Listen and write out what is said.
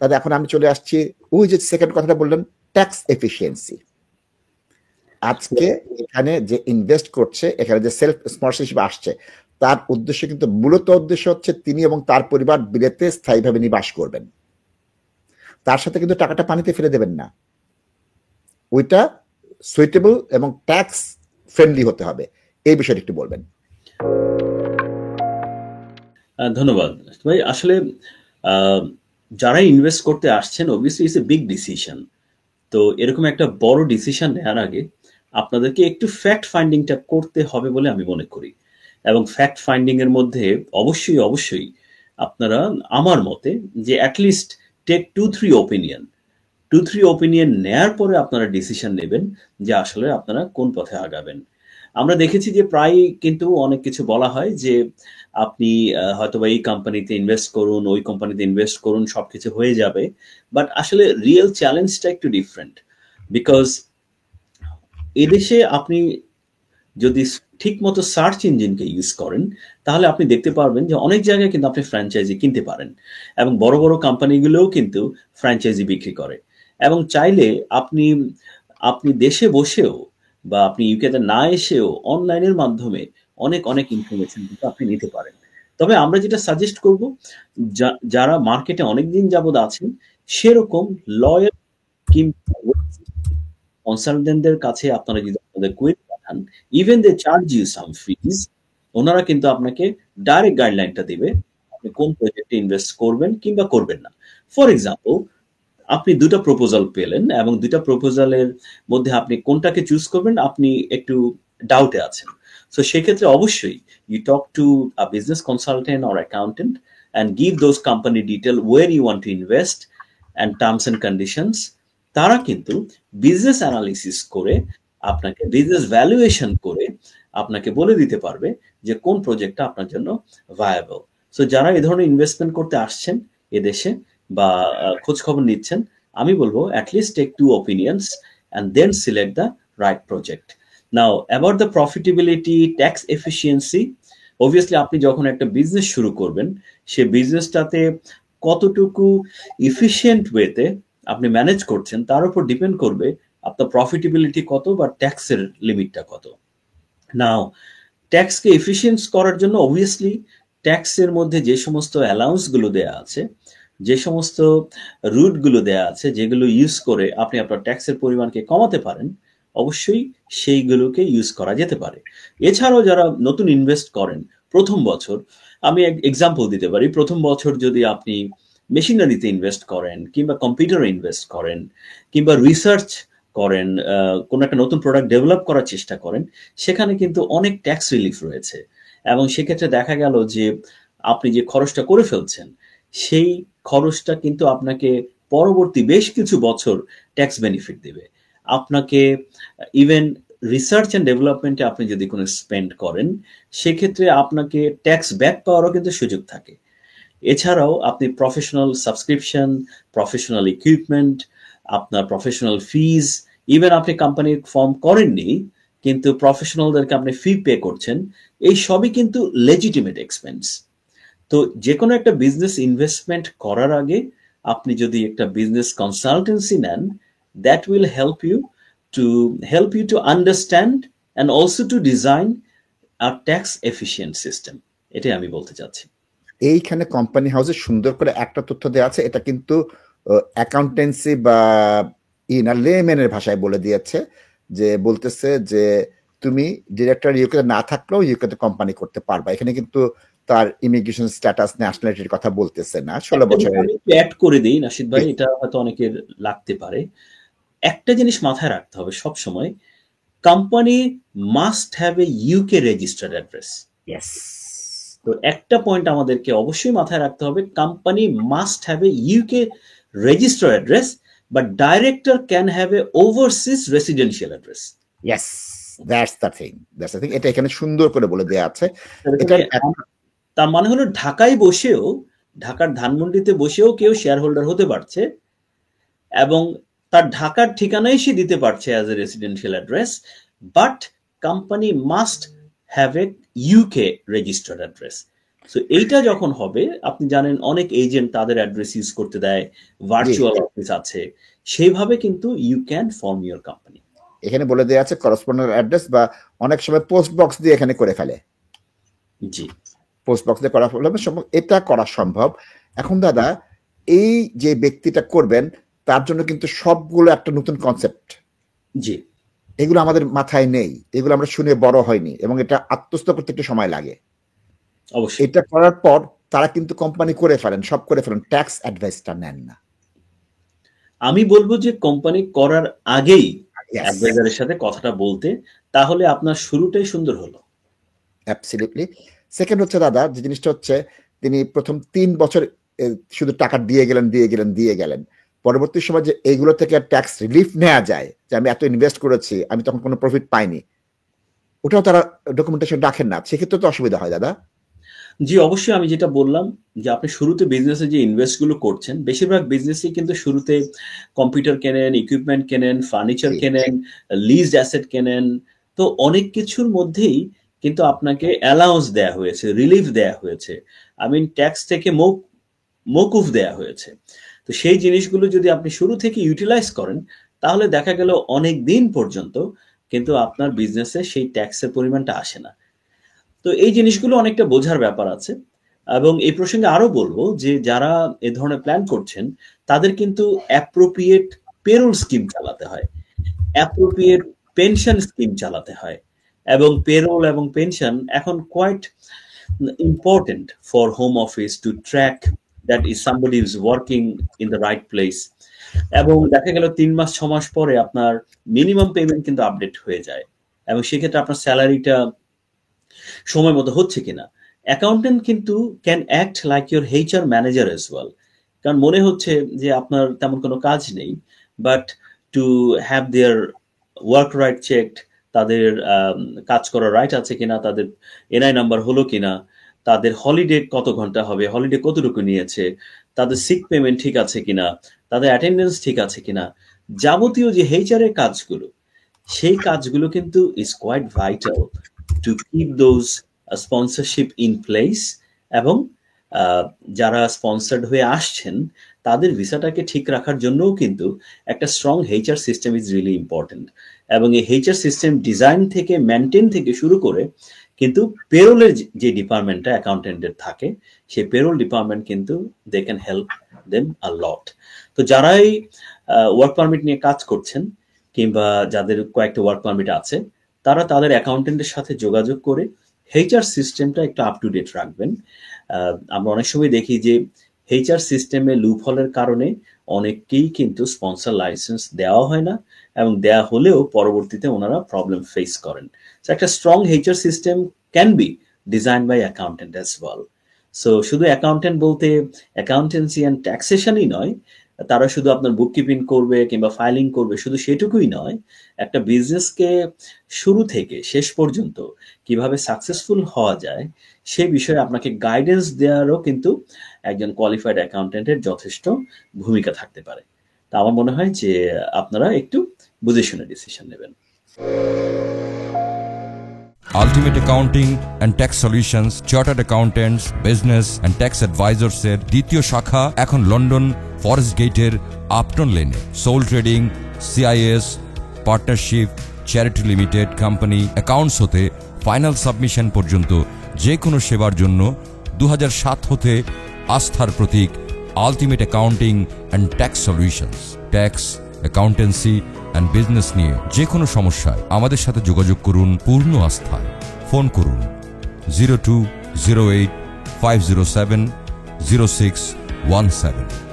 তাহলে এখন আমি চলে আসছি ওই যে সেকেন্ড কথাটা বললেন, ট্যাক্স এফিসিয়েন্সি। আজকে এখানে যে ইনভেস্ট করছে, এখানে যে সেলফ স্পন্সরশিপ আসছে, তার উদ্দেশ্য কিন্তু মূলত উদ্দেশ্য হচ্ছে তিনি এবং তার পরিবার বিলেতে স্থায়ীভাবে নিবাস করবেন। তার সাথে কিন্তু টাকাটা পানিতে ফেলে দেবেন না, ওইটা সুইটেবল এবং ট্যাক্স ফ্রেন্ডলি হতে হবে। এই বিষয়টা একটু বলবেন। ধন্যবাদ ভাই। আসলে যারা ইনভেস্ট করতে আসছেন, obviously it's a big decision. তো এরকম একটা বড় ডিসিশন নেওয়ার আগে আপনাদেরকে একটু ফ্যাক্ট ফাইন্ডিংটা করতে হবে বলে আমি মনে করি। এবং ফ্যাক্ট ফাইন্ডিং এর মধ্যে অবশ্যই অবশ্যই আপনারা, আমার মতে, যে অ্যাটলিস্ট টেক 2-3 ওপিনিয়ন নেয়ার পরে আপনারা ডিসিশন নেবেন যে আসলে আপনারা কোন পথে আগাবেন। আমরা দেখেছি যে প্রায় কিন্তু অনেক কিছু বলা হয় যে আপনি হয়তোবা এই কোম্পানিতে ইনভেস্ট করুন, ওই কোম্পানিতে ইনভেস্ট করুন, সবকিছু হয়ে যাবে। বাট আসলে রিয়েল চ্যালেঞ্জটা একটু ডিফারেন্ট। বিকজ এদেশে আপনি যদি ঠিক মতো সার্চ ইঞ্জিনকে ইউজ করেন, তাহলে আপনি দেখতে পারবেন যে অনেক জায়গায় কিন্তু আপনি ফ্র্যাঞ্চাইজি কিনতে পারেন, এবং বড় বড় কোম্পানিগুলোও কিন্তু ফ্র্যাঞ্চাইজি বিক্রি করে। এবং চাইলে আপনি আপনি দেশে বসেও বা আপনি ইউকেতে না এসেও অনলাইনের মাধ্যমে অনেক অনেক ইনফরমেশন কিন্তু আপনি নিতে পারেন। তবে আমরা যেটা সাজেস্ট করব, যারা মার্কেটে অনেকদিন যাবৎ আছেন, সেরকম লয়াল কিংবা কনসালটেন্টদের কাছে আপনারা যদি আপনাদের কোয়েরি পাঠান, even they charge you some fees, ওনারা কিন্তু আপনাকে ডাইরেক্ট গাইডলাইনটা দিবে আপনি কোন প্রজেক্টে ইনভেস্ট করবেন কিংবা করবেন না। ফর এক্সাম্পল, আপনি 2টা প্রপোজাল পেলেন এবং 2টা প্রপোজালের মধ্যে আপনি কোনটাকে চুজ করবেন আপনি একটু ডাউটে আছেন। সো সেক্ষেত্রে অবশ্যই you talk to a business consultant or accountant and give those company detail where you want to invest and terms and conditions. তারা কিন্তু বিজনেস অ্যানালিসিস করে, আপনাকে বিজনেস ভ্যালুয়েশন করে আপনাকে বলে দিতে পারবে যে কোন প্রজেক্টটা আপনার জন্য ভায়াবল। সো যারা এই ধরনের ইনভেস্টমেন্ট করতে আসছেন এদেশে বা খোঁজ খবর নিচ্ছেন, আমি বলবো at least take 2 opinions and then select the right project. Now about the profitability, tax efficiency, obviously আপনি যখন একটা বিজনেস শুরু করবেন, সে বিজনেসটাতে কতটুকু ইফিশিয়েন্ট ওয়েতে আপনি ম্যানেজ করছেন তার উপর ডিপেন্ড করবে আপনার প্রফিটেবিলিটি কত বা ট্যাক্সের লিমিটটা কত। নাও ট্যাক্সকে এফিসিয়েন্ট করার জন্য অবভিয়াসলি ট্যাক্সের মধ্যে যে সমস্ত অ্যালাউন্সগুলো দেয়া আছে, যে সমস্ত রুটগুলো দেয়া আছে, যেগুলো ইউজ করে আপনি আপনার ট্যাক্সের পরিমাণকে কমাতে পারেন, অবশ্যই সেইগুলোকে ইউজ করা যেতে পারে। এছাড়াও যারা নতুন ইনভেস্ট করেন প্রথম বছর, আমি এক্সাম্পল দিতে পারি, প্রথম বছর যদি আপনি মেশিনারিতে ইনভেস্ট করেন কিংবা কম্পিউটারে ইনভেস্ট করেন কিংবা রিসার্চ করেন, কোনো একটা নতুন প্রোডাক্ট ডেভেলপ করার চেষ্টা করেন, সেখানে কিন্তু অনেক ট্যাক্স রিলিফ রয়েছে। এবং সেক্ষেত্রে দেখা গেল যে আপনি যে খরচটা করে ফেলছেন, সেই খরচটা কিন্তু আপনাকে পরবর্তী বেশ কিছু বছর ট্যাক্স বেনিফিট দেবে আপনাকে। ইভেন রিসার্চ অ্যান্ড ডেভেলপমেন্টে আপনি যদি কোনো স্পেন্ড করেন, সেক্ষেত্রে আপনাকে ট্যাক্স ব্যাক পাওয়ারও কিন্তু সুযোগ থাকে। এছাড়াও আপনি প্রফেশনাল সাবস্ক্রিপশন, প্রফেশনাল ইকুইপমেন্ট, আপনার প্রফেশনাল ফিজ, ইভেন আপনি কোম্পানির ফর্ম করেননি কিন্তু প্রফেশনালদেরকে আপনি ফি পে করছেন, এই সবই কিন্তু লেজিটিমেট এক্সপেন্স। তো যে কোনো একটা বিজনেস ইনভেস্টমেন্ট করার আগে আপনি যদি একটা বিজনেস কনসালটেন্সি নেন, that will help you to understand and also to design a tax efficient system. এটাই আমি বলতে চাচ্ছি। এইখানে কোম্পানি হাউসে সুন্দর করে একটা তথ্য দেওয়া আছে, এটা কিন্তু অ্যাকাউন্টেন্সি বা লেম্যানের ভাষায় বলে দিয়েছে, যে বলতেছে যে তুমি ডিরেক্টর ইউকেতে না থাকলেও ইউকেতে কোম্পানি করতে পারবা। এখানে কিন্তু তার ইমিগ্রেশন স্ট্যাটাস, ন্যাশনালিটির কথা বলতেছে না। 16 বছরের। আমি একটু অ্যাড করে দিই নাশিদ ভাই, এটা হয়তো অনেকের লাগতে পারে। একটা জিনিস মাথায় রাখতে হবে সব সময়, company must have a UK registered address. Yes. তো একটা পয়েন্ট আমাদেরকে অবশ্যই মাথায় রাখতে হবে, company must have a UK registered address, but director can have a overseas residential address. Yes, that's the thing, that's the thing. এটা এখানে সুন্দর করে বলে দেয়া আছে। এটা তার মানে হলো ঢাকায় বসেও, ঢাকার ধানমন্ডিতে বসেও কেউ শেয়ার হোল্ডার হতে পারছে এবং তার ঢাকার ঠিকানাই সে দিতে পারছে as a residential address, but company must have a UK registered address. So এইটা যখন হবে, আপনি জানেন অনেক এজেন্ট তাদের অ্যাড্রেস ইউজ করতে দেয়, জি ভার্চুয়াল অফিস আছে, সেইভাবে কিন্তু you can form your company. এখানে বলে দেওয়া আছে করসপন্ডেন্ট অ্যাড্রেস, বা অনেক সময় পোস্ট বক্স দিয়ে এখানে করে ফেলে, জি পোস্ট বক্স দিয়ে করা ফেলে, এটা করা সম্ভব। এখন দাদা, এই যে ব্যক্তিটা করবেন তার জন্য কিন্তু সবগুলো একটা নতুন কনসেপ্ট, জি এগুলো আমাদের মাথায় নেই, এগুলো আমরা শুনে বড় হয়নি, এবং এটা আত্মস্থ করতে একটু সময় লাগে। অবশ্যই। এটা করার পর তারা কিন্তু কোম্পানি করে ফেলেন, সব করে ফেলেন, ট্যাক্স অ্যাডভাইসটা নেন না। আমি বলবো যে কোম্পানি করার আগেই Yes, অ্যাডভাইজারের সাথে কথাটা বলতে, তাহলে আপনার শুরুটাই সুন্দর হলো। অ্যাবসলিউটলি। সেকেন্ড হচ্ছে দাদা, যে জিনিসটা হচ্ছে, তিনি প্রথম 3 বছর শুধু টাকা দিয়ে গেলেন, পরবর্তী সময় যে এইগুলো থেকে ট্যাক্স রিলিফ নেওয়া যায়, যে আমি এত ইনভেস্ট করেছি, আমি তখন কোনো প্রফিট পাইনি, ওটাও তারা ডকুমেন্টেশন রাখেন না, সেক্ষেত্রে তো অসুবিধা হয় দাদা। জি অবশ্যই, আমি যেটা বললাম যে আপনি শুরুতে বিজনেসে যে ইনভেস্টগুলো করছেন, বেশিরভাগ বিজনেসই কিন্তু শুরুতে কম্পিউটার কেনেন, ইকুইপমেন্ট কেনেন, ফার্নিচার জি কেনেন, লিজড অ্যাসেট কেনেন। তো অনেক কিছুর মধ্যেই কিন্তু আপনাকে অ্যালাউন্স দেয়া হয়েছে, রিলিফ দেয়া হয়েছে, আই মিন ট্যাক্স থেকে মকুফ দেয়া হয়েছে। তো সেই জিনিসগুলো যদি আপনি শুরু থেকে ইউটিলাইজ করেন, তাহলে দেখা গেল অনেক দিন পর্যন্ত কিন্তু আপনার বিজনেসে সেই ট্যাক্সের পরিমাণটা আসে না। তো এই জিনিসগুলো অনেকটা বোঝার ব্যাপার আছে। এবং এই প্রসঙ্গে আরো বলবো যে যারা এ ধরনের প্ল্যান করছেন, তাদের কিন্তু অ্যাপ্রোপ্রিয়েট পেরোল স্কিম চালাতে হয়, অ্যাপ্রোপ্রিয়েট পেনশন স্কিম চালাতে হয়। এবং পেরোল এবং পেনশন এখন quite important for home office to track that is somebody is working in the right place. এবং দেখা গেল 3 মাস 6 মাস পরে আপনার মিনিমাম পেমেন্ট কিন্তু আপডেট হয়ে যায়, এবং সেক্ষেত্রে আপনার স্যালারিটা সময় মতো হচ্ছে কিনা। অ্যাকাউন্টেন্ট কিন্তু can act like your HR manager as well. কারণ মনে হচ্ছে যে আপনার তেমন কোনো কাজ নেই, but to have their work right checked, তাদের কাজ করার রাইট আছে কিনা, তাদের এনআই নাম্বার হলো কিনা, তাদের হলিডে কত ঘন্টা হবে, হলিডে কতটুকু নিয়েছে, তাদের সিক পেমেন্ট ঠিক আছে কিনা, তাদের অ্যাটেন্ডেন্স ঠিক আছে কিনা, যাবতীয় যে এইচআর এর কাজগুলো, সেই কাজগুলো কিন্তু is quite vital to keep those sponsorship in place. এবং যারা স্পন্সার্ড হয়ে আসছেন, তাদের ভিসাটাকে ঠিক রাখার জন্যও কিন্তু একটা strong HR system is really important. এবং এই এইচআর সিস্টেম ডিজাইন থেকে মেনটেন থেকে শুরু করে কিন্তু পেরোলের যে ডিপার্টমেন্টটা অ্যাকাউন্টেন্টের থাকে, সেই পেরোল ডিপার্টমেন্ট কিন্তু they can help them a lot. তো যারাই ওয়ার্ক পারমিট নিয়ে কাজ করছেন, কিংবা যাদের কয়েকটা ওয়ার্ক পারমিট আছে, তারা তাদের অ্যাকাউন্টেন্টের সাথে যোগাযোগ করে এইচআর সিস্টেমটা একটু আপ টু ডেট রাখবেন। আমরা অনেক সময় দেখি যে এইচআর সিস্টেমে লুপ হলের কারণে অনেককেই কিন্তু স্পন্সর লাইসেন্স দেওয়া হয় না, এবং দেয়া হলেও পরবর্তীতে ওনারা প্রবলেম ফেস করেন। সো একটা strong HR system can be design by accountant as well. So শুধু অ্যাকাউন্টেন্ট বলতে অ্যাকাউন্টেন্সি অ্যান্ড ট্যাক্সেশনই নয়, তারা শুধু আপনার বুক কিপিং করবে কিংবা ফাইলিং করবে, শুধু সেটুকুই নয়, একটা বিজনেসকে শুরু থেকে শেষ পর্যন্ত কিভাবে সাকসেসফুল হওয়া যায় সে বিষয়ে আপনাকে গাইডেন্স দেওয়ারও কিন্তু একজন কোয়ালিফাইড অ্যাকাউন্টেন্টের যথেষ্ট ভূমিকা থাকতে পারে। তা আমার মনে হয় যে আপনারা একটু বুঝে শুনে ডিসিশন নেবেন। Ultimate accounting and tax solutions, chartered accountants, business and tax advisers এর দ্বিতীয় শাখা এখন লন্ডন ফরেস্ট গেটের আপটন লেনে। Sole trading, CIS, partnership, charity limited company, accounts হতে ফাইনাল সাবমিশন পর্যন্ত যে কোনো সেবার জন্য 2007 হতে আস্থার প্রতীক ultimate accounting and tax solutions. Tax, accountancy and business নিয়ে যে কোনো সমস্যায় আমাদের সাথে যোগাযোগ করুন পূর্ণ আস্থায়। ফোন করুন 0208 507 0617।